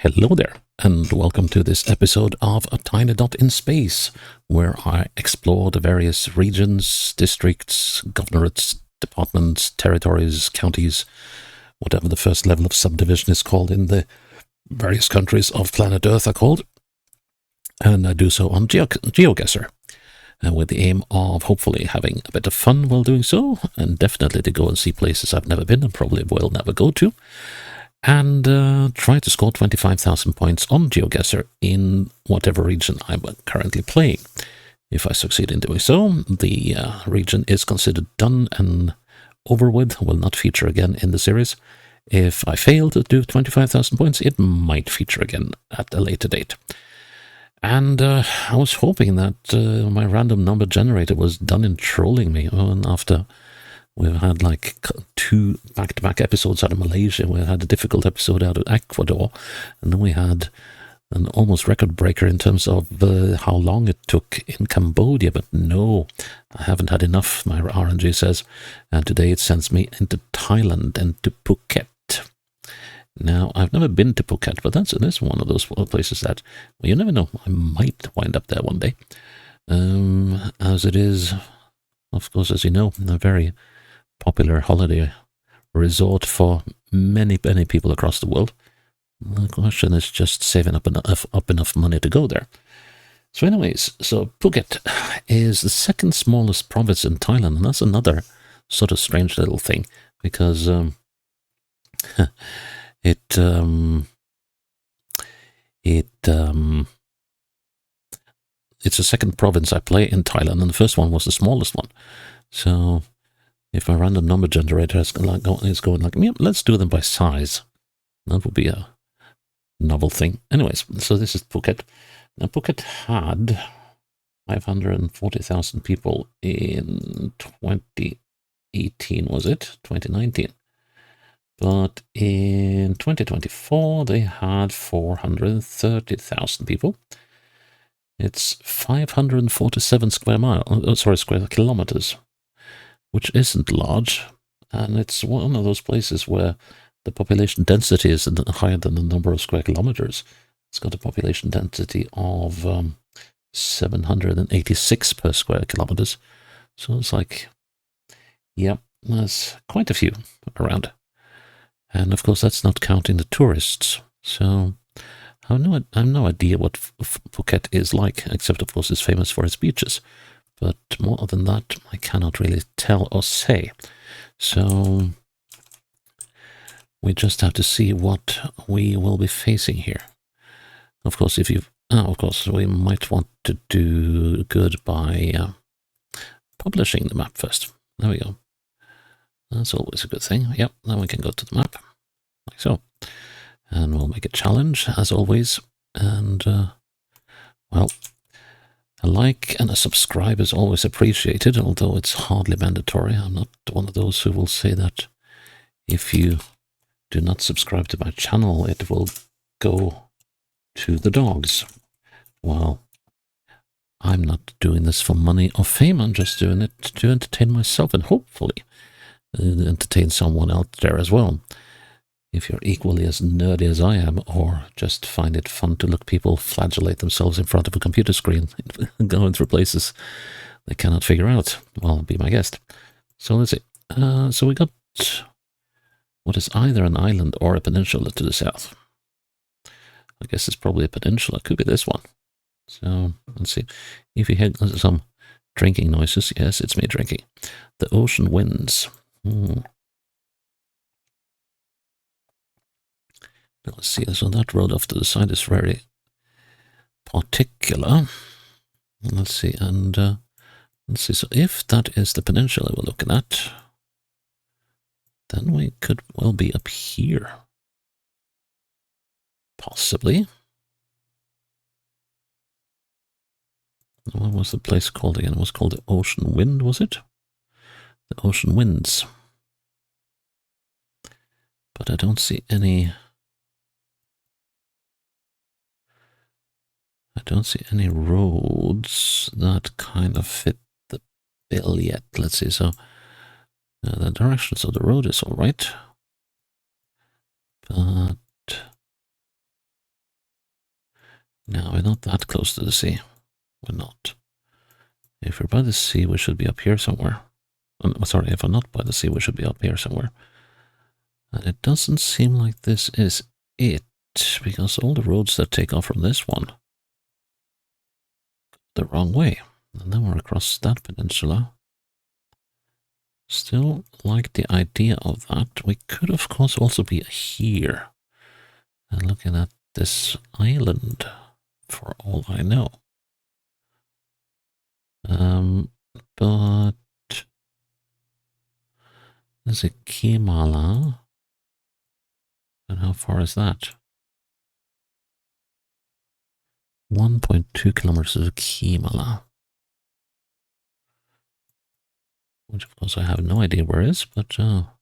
Hello there, and welcome to this episode of A Tiny Dot in Space, where I explore the various regions, districts, governorates, departments, territories, counties, whatever the first level of subdivision is called in the various countries of planet Earth are called. And I do so on GeoGuessr, with the aim of hopefully having a bit of fun while doing so, and definitely to go and see places I've never been and probably will never go to. And try to score 25,000 points on GeoGuessr in whatever region I'm currently playing. If I succeed in doing so, the region is considered done and over with, will not feature again in the series. If I fail to do 25,000 points, it might feature again at a later date. And I was hoping that my random number generator was done in trolling me, and after we've had like 2 back-to-back episodes out of Malaysia. We had a difficult episode out of Ecuador. And then we had an almost record breaker in terms of how long it took in Cambodia. But no, I haven't had enough, my RNG says. And today it sends me into Thailand and to Phuket. Now, I've never been to Phuket, but that's one of those places that, well, you never know. I might wind up there one day. As it is, of course, as you know, a very popular holiday resort for many people across the world. The question is just saving up enough money to go there. So anyways, so Phuket is the second smallest province in Thailand, and that's another sort of strange little thing, because it's the second province I play in Thailand, and the first one was the smallest one. So if my random number generator is going like, yeah, let's do them by size. That would be a novel thing. Anyways, so this is Phuket. Now, Phuket had 540,000 people in 2018, was it? 2019. But in 2024, they had 430,000 people. It's 547 square kilometers, which isn't large, and it's one of those places where the population density is higher than the number of square kilometers. It's got a population density of 786 per square kilometers. So it's like, yeah, there's quite a few around. And of course, that's not counting the tourists. So I have no idea what Phuket is like, except of course it's famous for its beaches. But more than that, I cannot really tell or say. So we just have to see what we will be facing here. Of course, we might want to do good by publishing the map first. There we go. That's always a good thing. Yep, then we can go to the map, like so. And we'll make a challenge, as always. And, well, a like and a subscribe is always appreciated, although it's hardly mandatory. I'm not one of those who will say that if you do not subscribe to my channel, it will go to the dogs. Well, I'm not doing this for money or fame. I'm just doing it to entertain myself and hopefully entertain someone out there as well. If you're equally as nerdy as I am, or just find it fun to look people flagellate themselves in front of a computer screen, going through places they cannot figure out, well, be my guest. So let's see. So we got what is either an island or a peninsula to the south. I guess it's probably a peninsula. Could be this one. So let's see. If you hear some drinking noises, yes, it's me drinking. The ocean winds. Let's see, so that road off to the side is very particular. Let's see, and let's see, so if that is the peninsula we're looking at, then we could well be up here. Possibly. What was the place called again? It was called the Ocean Wind, was it? The Ocean Winds. But I don't see any... roads that kind of fit the bill yet. Let's see, so the directions of the road is all right, but No, we're not that close to the sea. We're not. If we're by the sea, we should be up here somewhere. Sorry, if we're not by the sea, we should be up here somewhere. And it doesn't seem like this is it, because all the roads that take off from this one the wrong way. And then we're across that peninsula. Still like the idea of that. We could, of course, also be here and looking at this island, for all I know. But there's a Kimala. And how far is that? 1.2 kilometers of Kimala. Which, of course, I have no idea where it is, but well,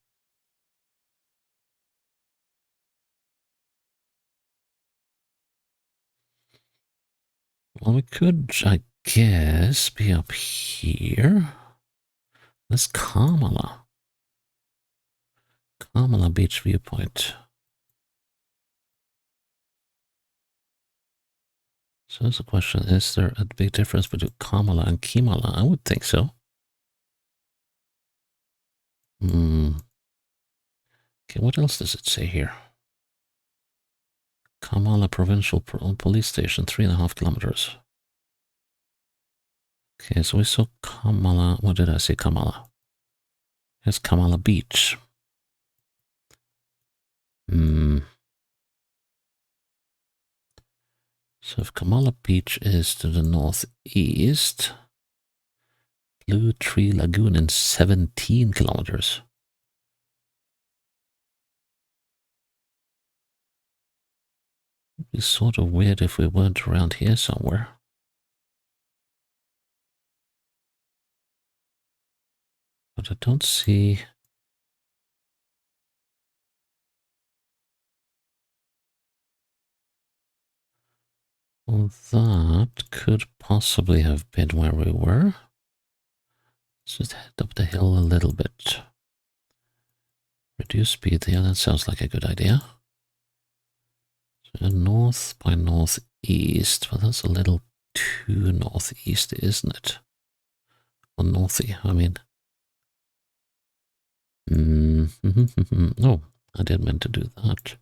we could, I guess, be up here. That's Kamala. Kamala Beach Viewpoint. So that's the question. Is there a big difference between Kamala and Kimala? I would think so. Okay, what else does it say here? Kamala Provincial Police Station, 3.5 kilometers. Okay, so we saw Kamala. What did I say, Kamala? It's Kamala Beach. So if Kamala Beach is to the northeast, Blue Tree Lagoon in 17 kilometers. It'd be sort of weird if we weren't around here somewhere. But I don't see... Well, that could possibly have been where we were. Let's just head up the hill a little bit. Reduce speed here, that sounds like a good idea. So north by northeast, but that's a little too northeast, isn't it? Or northy, I mean. Oh, I didn't mean to do that.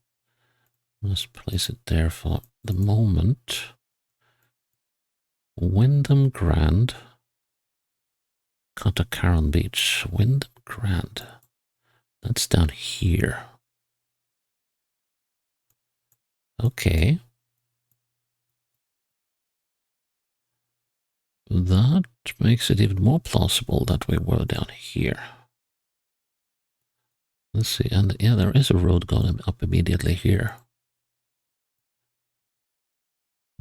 Let's place it there for the moment. Wyndham Grand. Katakaran Beach. Wyndham Grand. That's down here. Okay. That makes it even more plausible that we were down here. Let's see, and yeah, there is a road going up immediately here.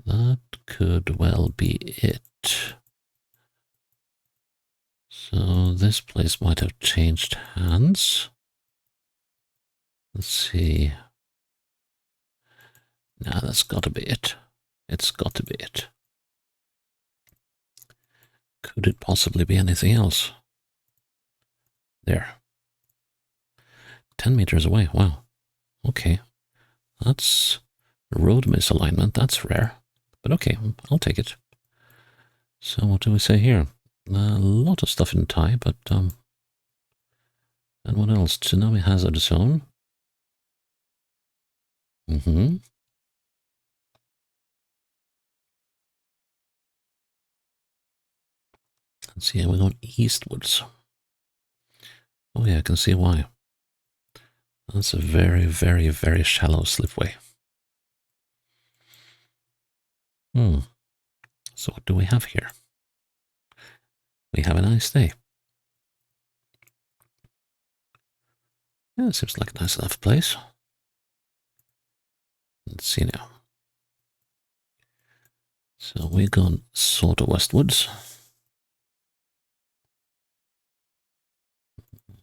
That could well be it. So this place might have changed hands. Let's see. Nah, that's got to be it. It's got to be it. Could it possibly be anything else? There. 10 meters away. Wow. Okay. That's road misalignment. That's rare. But okay, I'll take it. So what do we say here? A lot of stuff in Thai, but and what else? Tsunami hazard zone. Let's see, we're going eastwards. Oh yeah, I can see why. That's a very, very, very shallow slipway. So what do we have here? We have a nice day. Yeah, it seems like a nice enough place. Let's see now. So we're going sort of westwards.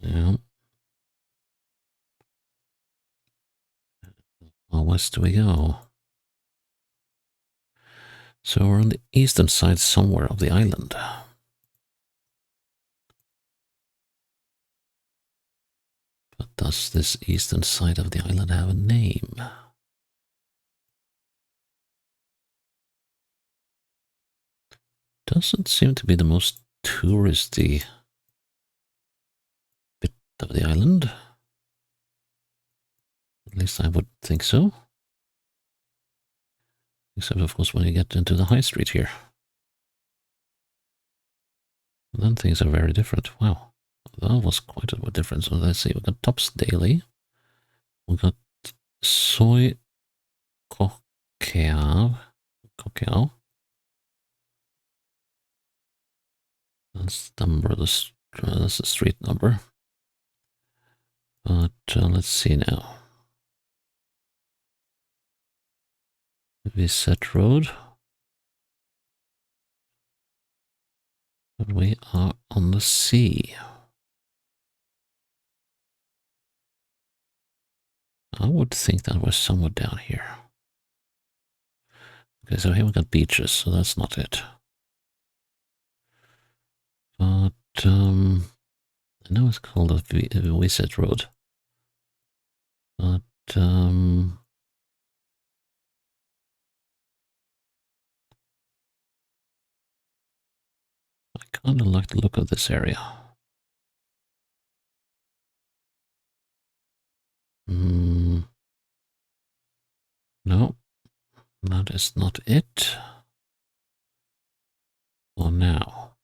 Yeah. How west do we go? So we're on the eastern side somewhere of the island. But does this eastern side of the island have a name? Doesn't seem to be the most touristy bit of the island. At least I would think so. Except, of course, when you get into the high street here. Then things are very different. Wow. That was quite a difference. So let's see. We got Tops Daily. We got Soy Coqueau. That's the number. That's the street number. But let's see now. Viset Road. But we are on the sea. I would think that was somewhere down here. Okay, so here we got beaches, so that's not it. But I know it's called a Viset Road. But I kind of like the look of this area. No, that is not it. For now.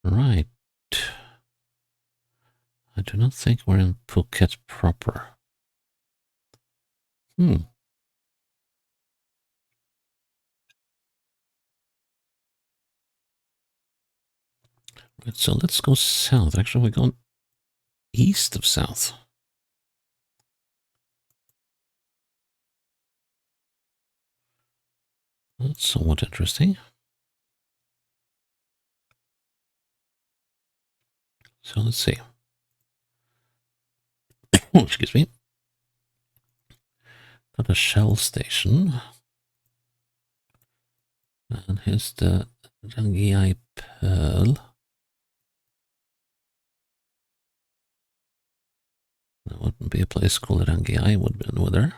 Right. I do not think we're in Phuket proper. Right, so let's go south. Actually, we're going east of south. That's somewhat interesting. So let's see. Oh, excuse me. Got a Shell station. And here's the Rangiai Pearl. There wouldn't be a place called Rangiai, would be there.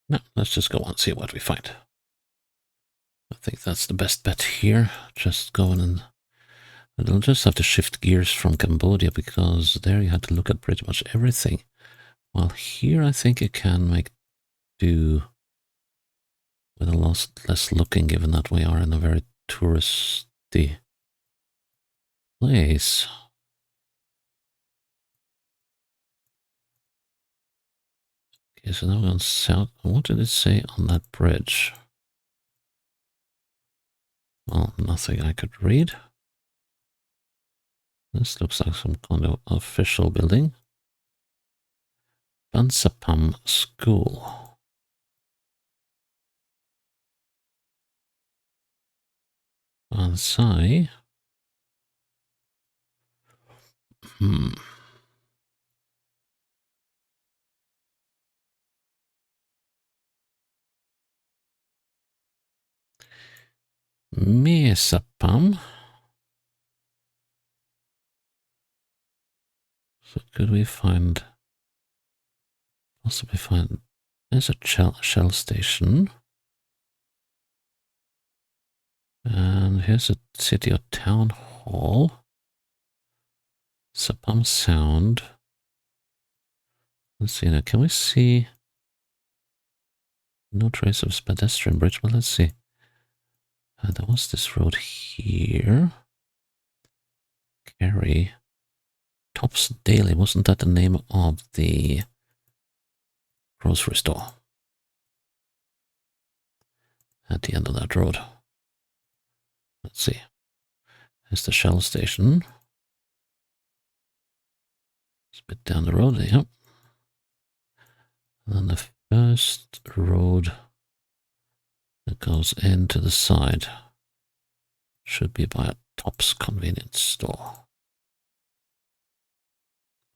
No, let's just go and see what we find. I think that's the best bet here. Just going and I'll just have to shift gears from Cambodia because there you had to look at pretty much everything. While here I think you can make do with a lot less looking, given that we are in a very touristy place. Okay, so now we're on south. What did it say on that bridge? Well, nothing I could read. This looks like some kind of official building. Bansapam School. Bansai. Mesapam. So could we possibly find, there's a Shell station. And here's a city or town hall. Sapam Sound. Let's see now, can we see? No trace of pedestrian bridge, but let's see. There was this road here. Kerry. Tops Daily, wasn't that the name of the grocery store? At the end of that road. Let's see. There's the Shell station. It's a bit down the road, yeah. And then the first road that goes into the side should be about Tops convenience store.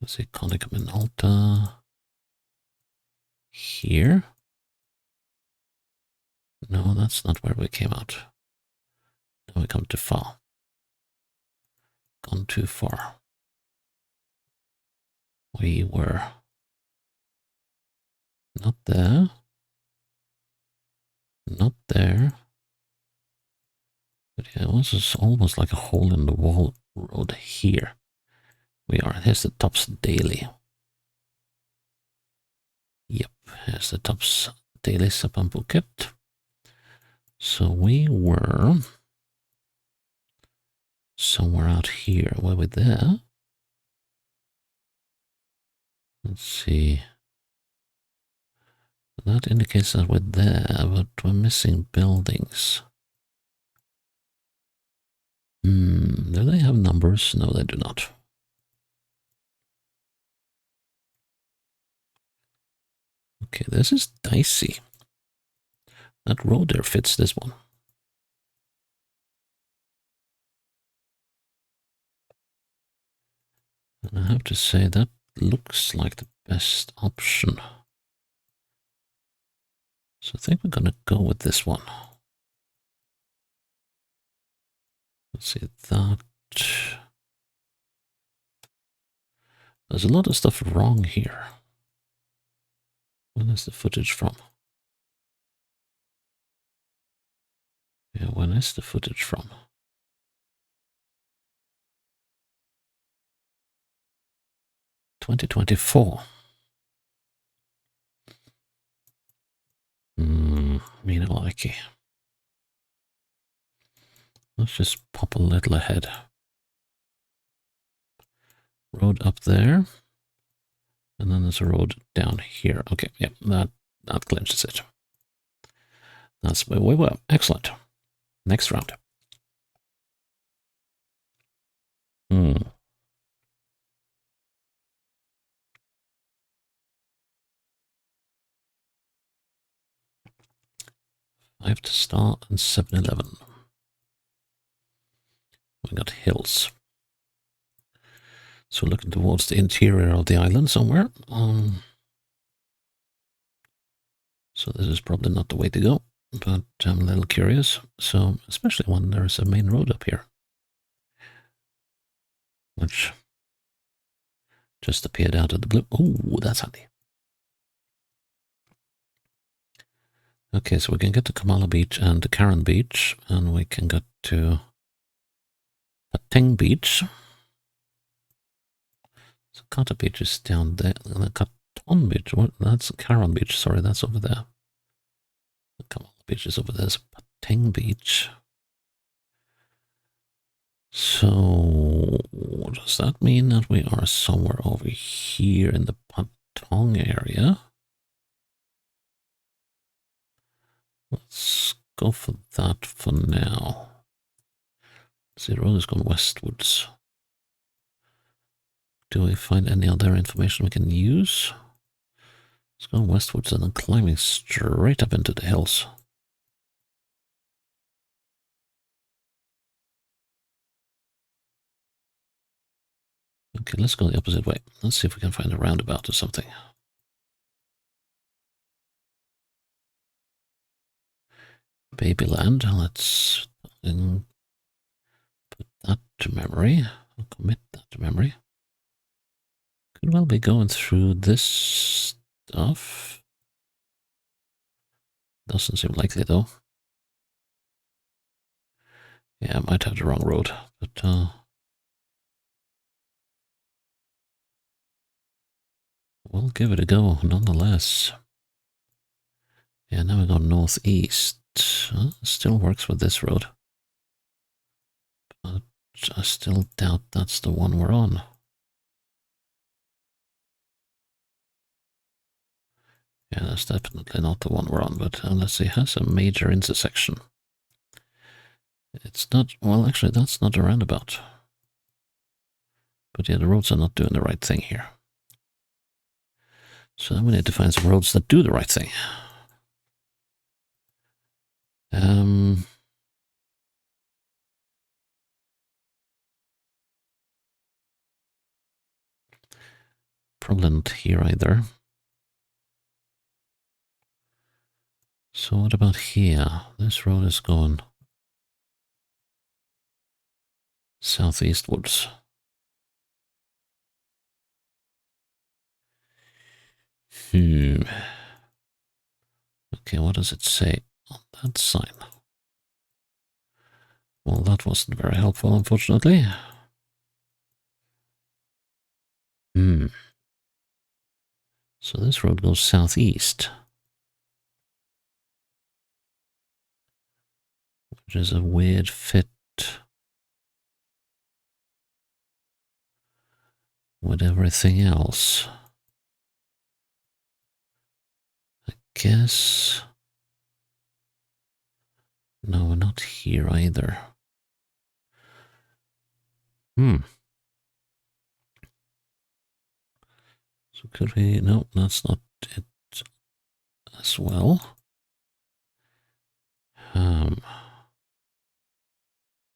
Let's see, Konica Minolta. Here? No, that's not where we came out. Now we come too far. Gone too far. We were not there. Not there. But yeah, it was just almost like a hole in the wall road here. We are. Here's the Tops Daily. Yep, here's the Tops Daily Sapam Phuket. So we were somewhere out here. Were we there? Let's see. That indicates that we're there, but we're missing buildings. Do they have numbers? No, they do not. Okay, this is dicey. That road there fits this one. And I have to say that looks like the best option. So I think we're gonna go with this one. Let's see that. There's a lot of stuff wrong here. When is the footage from? Yeah, when is the footage from? "2024. Mean likey. Let's just pop a little ahead. Road up there. And then there's a road down here. Okay, yeah, that clinches it. That's where we were. Excellent. Next round. 5 to start and 7-Eleven. We got hills. So looking towards the interior of the island somewhere. So this is probably not the way to go, but I'm a little curious. So especially when there's a main road up here, which just appeared out of the blue. Oh, that's handy. Okay, so we can get to Kamala Beach and Karen Beach, and we can get to Pateng Beach. So Kata Beach is down there. Katon Beach, what? That's Karen Beach. Sorry, that's over there. The Kamala Beach is over there. So Pateng Beach. So does that mean that we are somewhere over here in the Patong area? Let's go for that for now. See, the road is going westwards. Do we find any other information we can use? It's going westwards and then climbing straight up into the hills. Okay, let's go the opposite way. Let's see if we can find a roundabout or something. Babyland, let's put that to memory. I'll commit that to memory. Could well be going through this stuff. Doesn't seem likely though. Yeah, I might have the wrong road, but we'll give it a go nonetheless. Yeah, now we go northeast. Still works with this road. But I still doubt that's the one we're on. Yeah, that's definitely not the one we're on, but let's see, it has a major intersection. It's not, well, actually, that's not a roundabout. But yeah, the roads are not doing the right thing here. So then we need to find some roads that do the right thing. probably not here either. So what about here? This road is going southeastwards. Okay, what does it say on that sign? Well, that wasn't very helpful, unfortunately. So this road goes southeast, which is a weird fit with everything else. I guess... No, we're not here either. So could we... No, that's not it as well. Oh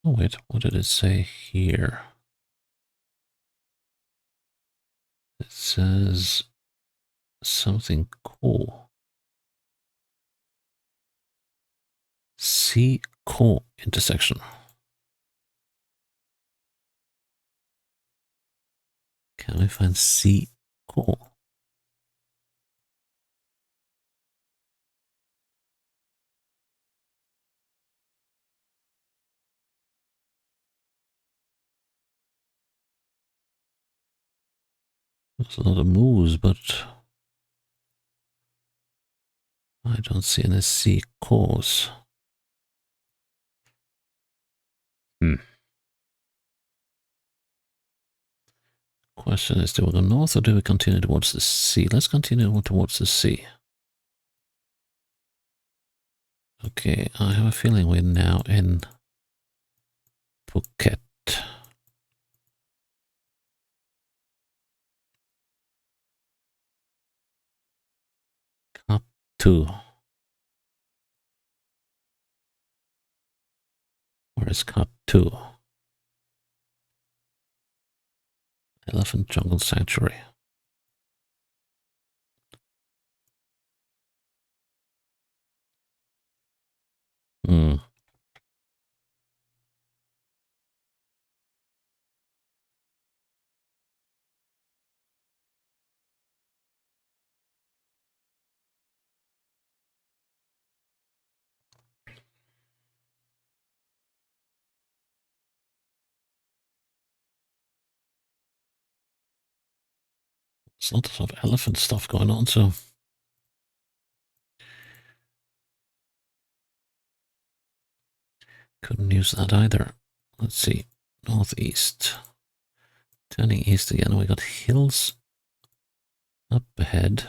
wait, what did it say here? It says something cool. C core intersection. Can we find C core? There's a lot of moves, but I don't see any C cores. Question is, do we go north or do we continue towards the sea? Let's continue towards the sea. Okay, I have a feeling we're now in Phuket. Cut 2. Where is cut 2? Elephant Jungle Sanctuary. There's lots of elephant stuff going on, so... Couldn't use that either. Let's see. Northeast. Turning east again, we got hills up ahead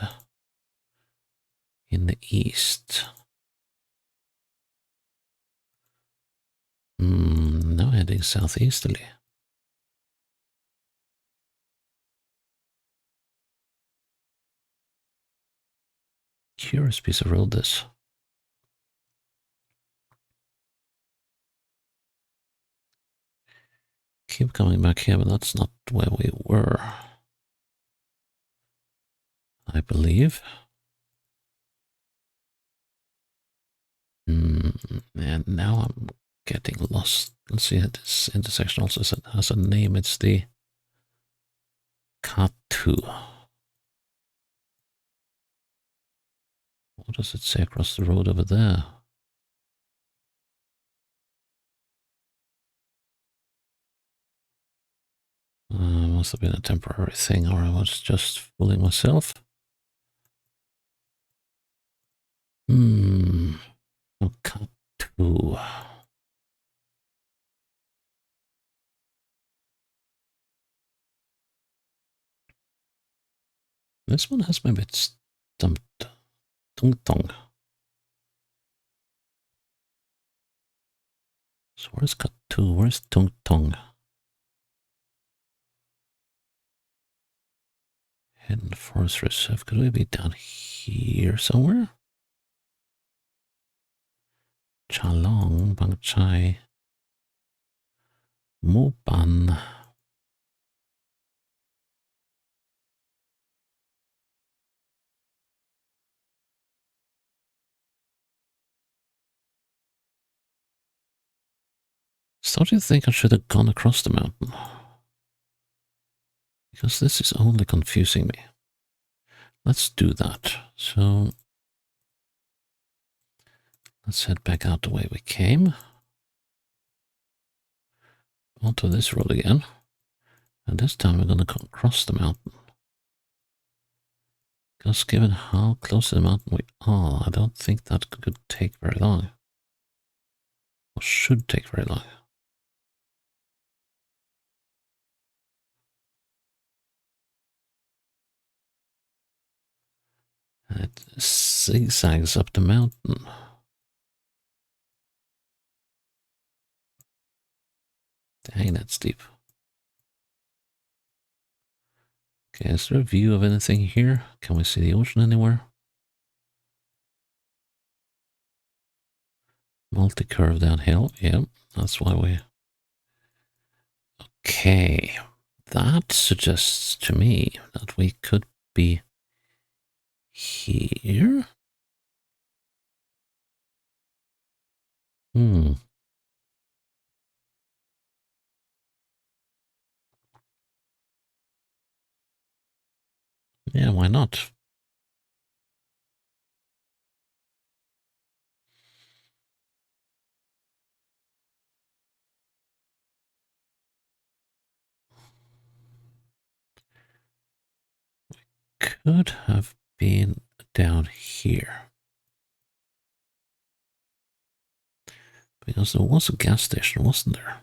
in the east. Now heading southeasterly. Curious piece of road, this. Keep coming back here, but that's not where we were, I believe. And now I'm getting lost. Let's see, this intersection also has a name. It's the Katu. What does it say across the road over there? Must have been a temporary thing, or I was just fooling myself. No, Katu. This one has my bit stumped. Tung Tong. So where's Katu? Where's Tung Tong? Hidden Forest Reserve. Could we be down here somewhere? Chalong, Bang Chai, Moban. Don't you think I should have gone across the mountain? Because this is only confusing me. Let's do that. So let's head back out the way we came. Onto this road again. And this time we're going to cross the mountain. Because given how close to the mountain we are, I don't think that could take very long. Or should take very long. And it zigzags up the mountain. Dang, that's steep. Okay, is there a view of anything here? Can we see the ocean anywhere? Multi-curve downhill. Yep, that's why we... Okay, that suggests to me that we could be here. Yeah, why not? Could have been down here. Because there was a gas station, wasn't there?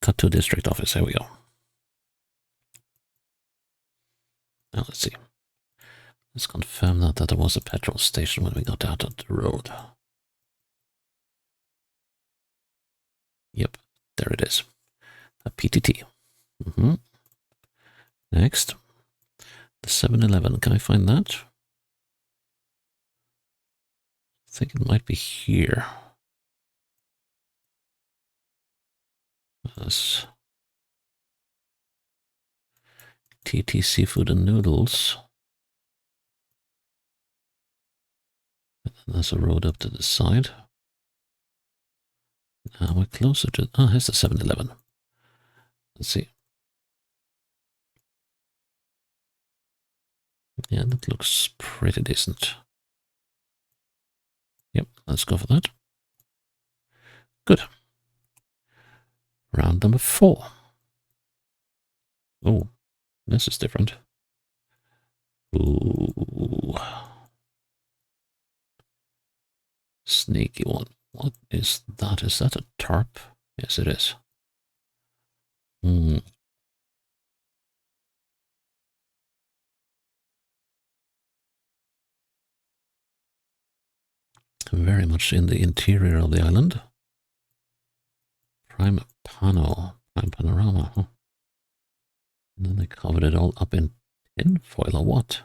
Cut to district office, here we go. Now let's see. Let's confirm that there was a petrol station when we got out of the road. Yep, there it is. A PTT. Next. The 7-Eleven, can I find that? I think it might be here. That's TT Seafood and Noodles. There's a road up to the side. Now we're closer to... Oh, here's the 7-Eleven. Let's see. Yeah, that looks pretty decent. Yep, let's go for that. Good. Round number 4. Oh, this is different. Ooh. Sneaky one. What is that? Is that a tarp? Yes, it is. Very much in the interior of the island. Prime panorama, huh? And then they covered it all up in tinfoil or what?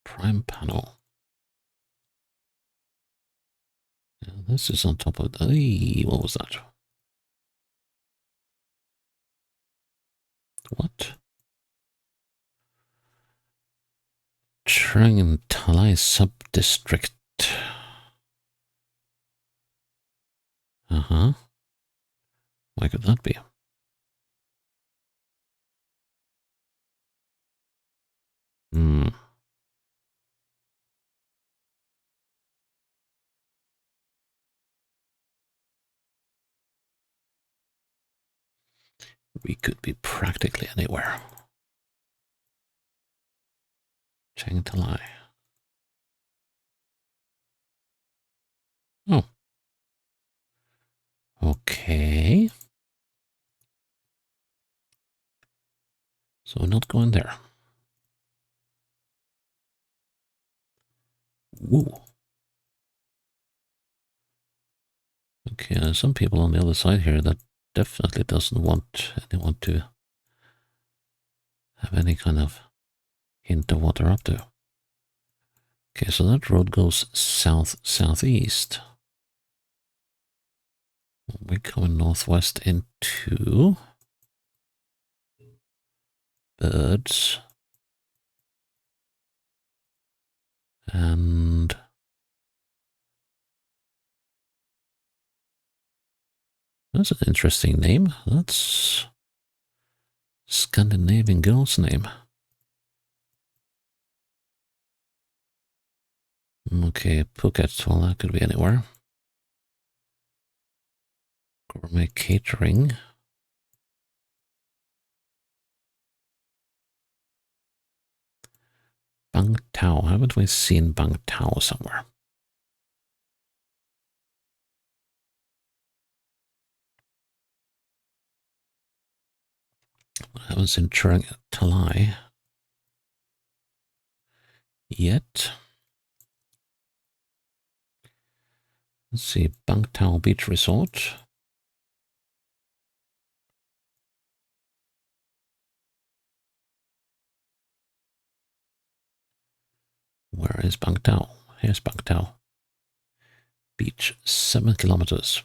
Prime panel. Yeah, this is on top of the... what was that? What? Trang and Talai sub-district. Uh-huh. Why could that be? We could be practically anywhere. Chang Talai. Oh. Okay. So we're not going there. Woo. Okay, there's some people on the other side here that definitely doesn't want anyone to have any kind of hint of what they're up to. Okay, so that road goes south-southeast. We're going northwest into birds. And that's an interesting name. That's Scandinavian girl's name. Okay, Phuket. Well, that could be anywhere. Gourmet catering. Bang Tao. Haven't we seen Bang Tao somewhere? I haven't seen Churang Talai yet. Let's see, Bang Tao Beach Resort. Where is Bang Tao? Here's Bang Tao. Beach, 7 kilometers.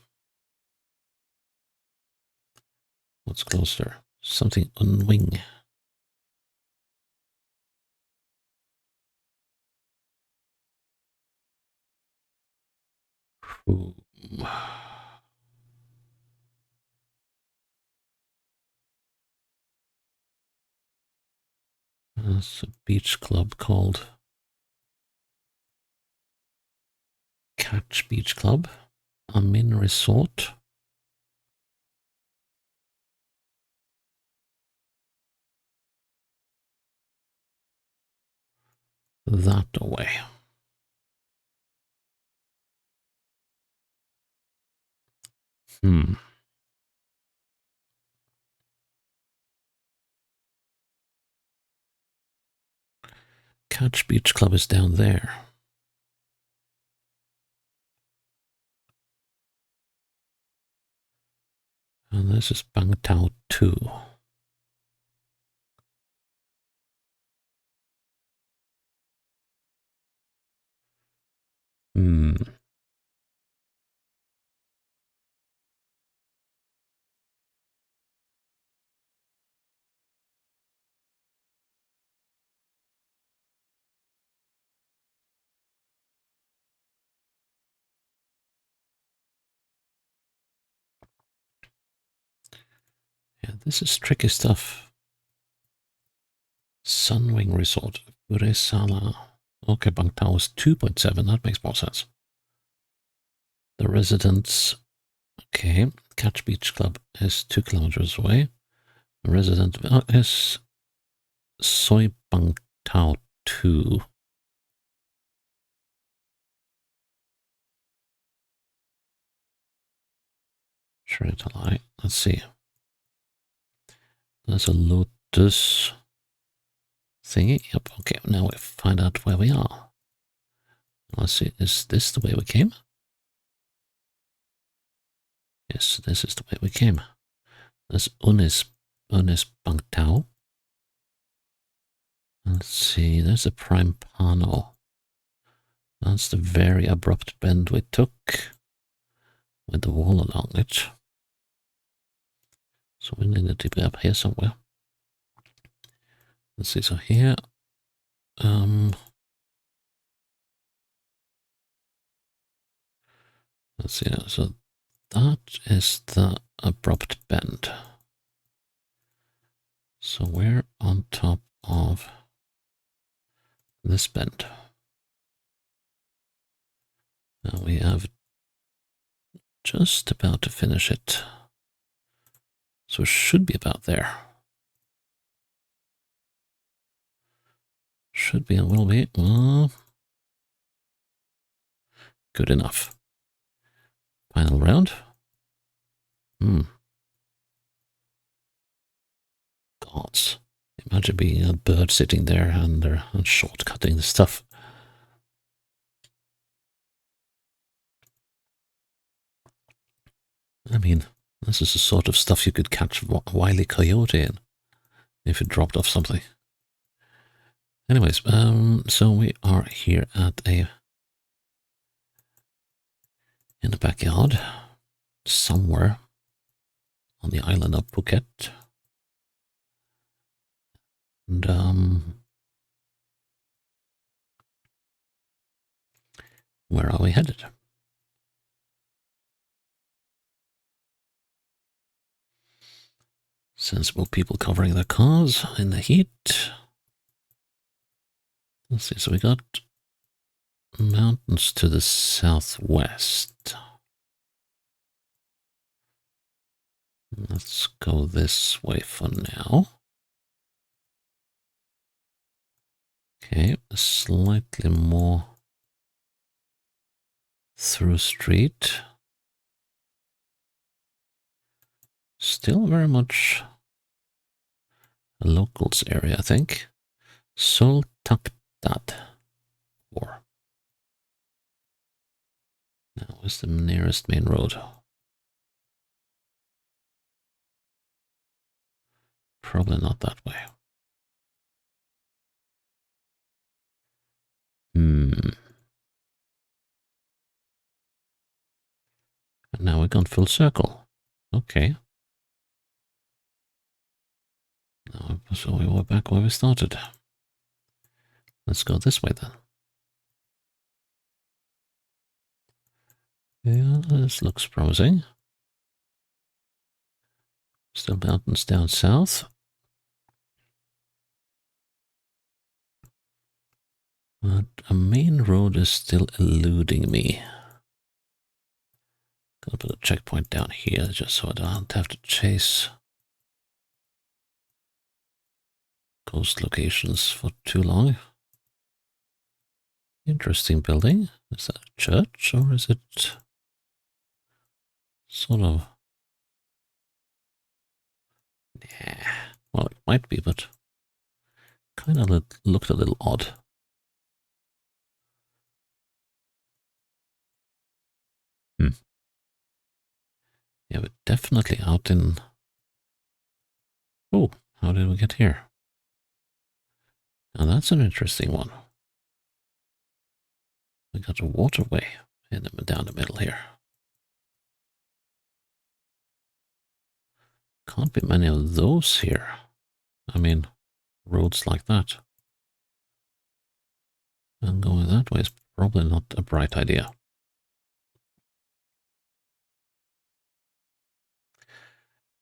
What's closer? Something on wing. Ooh. There's a beach club called Catch Beach Club. Amin Resort. That away. Catch Beach Club is down there. And this is Bang Tao 2. Yeah, this is tricky stuff. Sunwing Resort. Uresala. Okay, Bang Tao is 2.7. That makes more sense. The residents. Okay, Catch Beach Club is 2 kilometers away. The resident is Soi Bang Tao 2. Shretalai. Let's see. There's a lotus thingy. Yep, okay, now we find out where we are. Let's see, is this the way we came? Yes, this is the way we came. There's Unis Bang Tao. Let's see, there's a prime pano. That's the very abrupt bend we took with the wall along it. So we need to be up here somewhere. Let's see, so here, let's see, so that is the abrupt bend. So we're on top of this bend. Now we have just about to finish it. So it should be about there. Should be and will be. Good enough. Final round. Gods. Imagine being a bird sitting there and shortcutting the stuff. I mean, this is the sort of stuff you could catch Wile E. Coyote in if it dropped off something. Anyways, so we are here at in the backyard somewhere on the island of Phuket. And where are we headed? Sensible people covering their cars in the heat. Let's see, so we got mountains to the southwest. Let's go this way for now. Okay, slightly more through street. Still very much a locals area, I think. Sol Taktat. Or now is the nearest main road. Probably not that way. And now we've gone full circle. Okay. Now, so we were back where we started. Let's go this way then. Yeah, this looks promising. Still mountains down south. But a main road is still eluding me. Gonna put a checkpoint down here just so I don't have to chase ghost locations for too long. Interesting building. Is that a church or is it sort of... Yeah, well, it might be, but kind of looked a little odd. Yeah, we're definitely out in... Oh, how did we get here? Now that's an interesting one. We got a waterway down the middle here. Can't be many of those here. I mean, roads like that. And going that way is probably not a bright idea.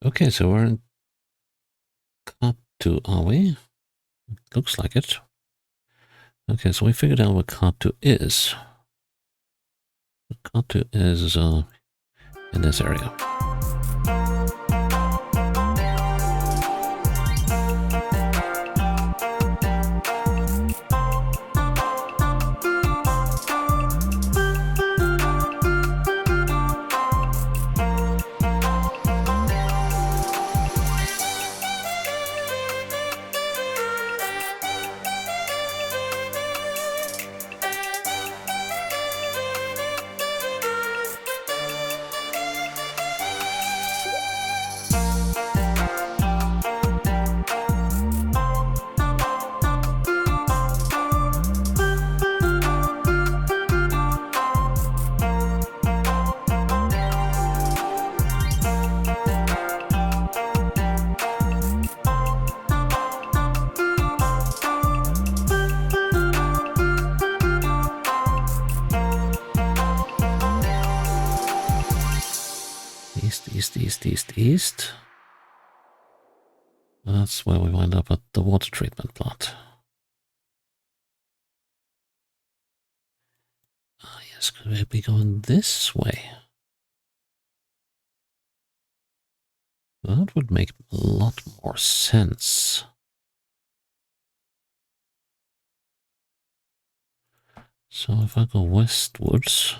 Okay, so we're in Katu, are we? Looks like it. Okay, so we figured out what Katu is. Katu is in this area. East. That's where we wind up at the water treatment plant. Ah, yes, could we be going this way? That would make a lot more sense. So if I go westwards...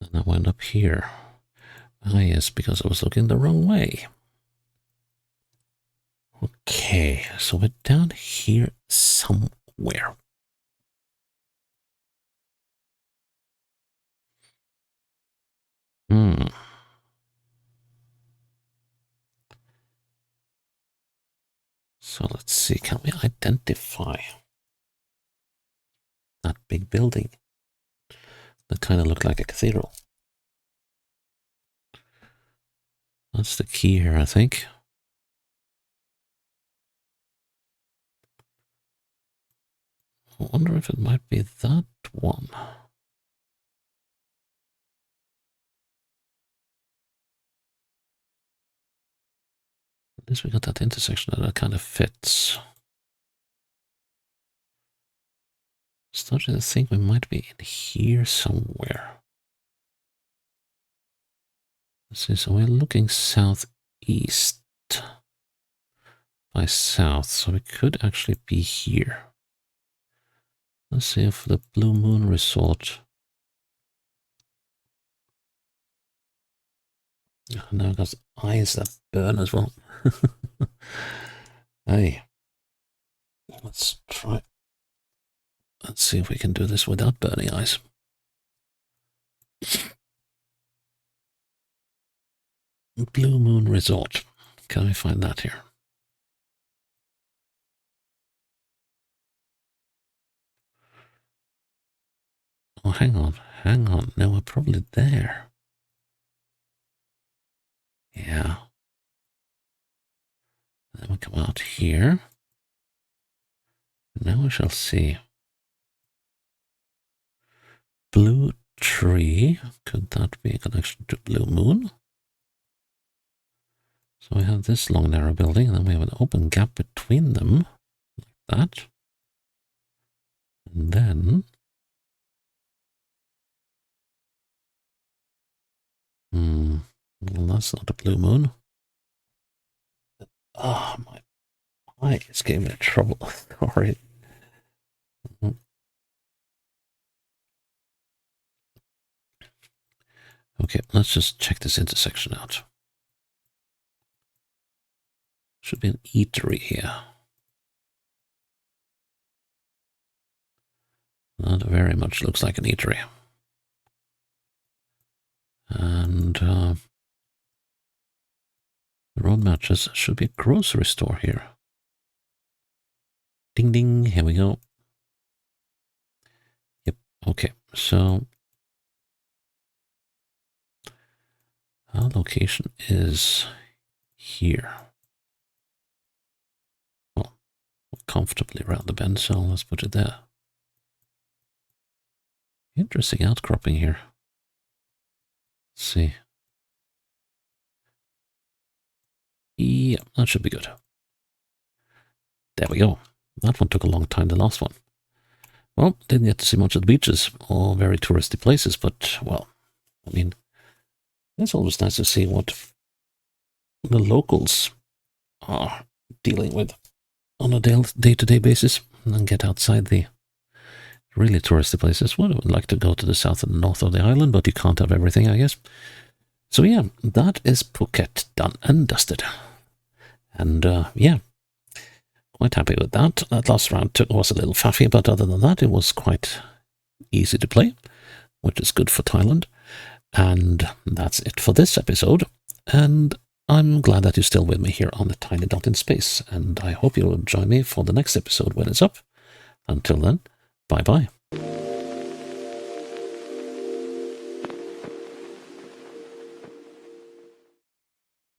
And I wind up here. Ah, yes, because I was looking the wrong way. Okay, so we're down here somewhere. So let's see, can we identify that big building that kind of looked like a cathedral? That's the key here, I think. I wonder if it might be that one. At least we got that intersection that kind of fits. Starting to think we might be in here somewhere. Let's see, so we're looking southeast by south, so we could actually be here. Let's see if the Blue Moon Resort. Now I've got eyes that burn as well. Hey, let's try. Let's see if we can do this without burning eyes. Blue Moon Resort. Can we find that here? Oh, hang on. Now we're probably there. Yeah. Then we come out here. Now we shall see. Blue Tree. Could that be a connection to Blue Moon? So we have this long narrow building, and then we have an open gap between them, like that. And then... well, that's not a blue moon. Ah, oh, my eyes gave me trouble. Sorry. Okay, let's just check this intersection out. Should be an eatery here. That very much looks like an eatery. And the road matches should be a grocery store here. Ding ding, here we go. Yep, okay, so our location is here. Well, comfortably around the bend, so let's put it there. Interesting outcropping here. Let's see. Yeah, that should be good. There we go. That one took a long time, the last one. Well, didn't get to see much of the beaches, or very touristy places, but, well, I mean, it's always nice to see what the locals are dealing with on a day-to-day basis, and then get outside the really touristy places. Well, I would like to go to the south and north of the island, but you can't have everything, I guess. So yeah, that is Phuket done and dusted. And yeah, quite happy with that. That last round was a little faffy, but other than that, it was quite easy to play, which is good for Thailand. And that's it for this episode. And I'm glad that you're still with me here on the Tiny Dot in Space. And I hope you'll join me for the next episode when it's up. Until then, bye-bye.